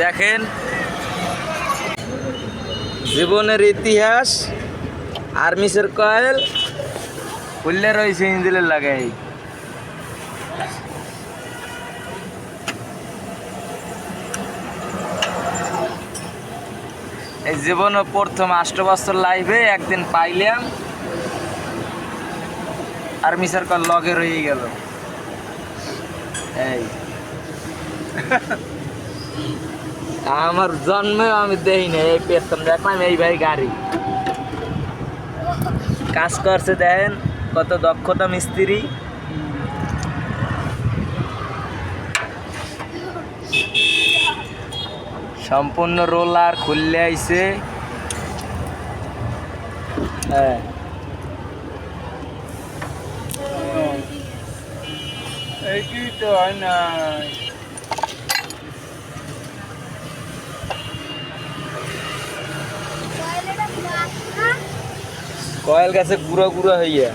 দেখেন জীবনের ইতিহাস আর্মিসের কয়েল খুললে রয়েছে ইঞ্জিনের লাগাই এই জীবনে প্রথম 8 বছর লাইফে একদিন পাইলাম আর্মিসের কয়েল লগে রয়ে গেল এই আমার জন্মে আমি দেই না এই পেতাম দেখলাম এই ভাই গাড়ি কাজ করছে দেখেন কত দক্ষতা মিস্ত্রি সম্পূর্ণ রোলার খুললে আইছে হ্যাঁ এই তো হয় না কয়েল গেছে গুঁড়ো গুঁড়ো হইয়া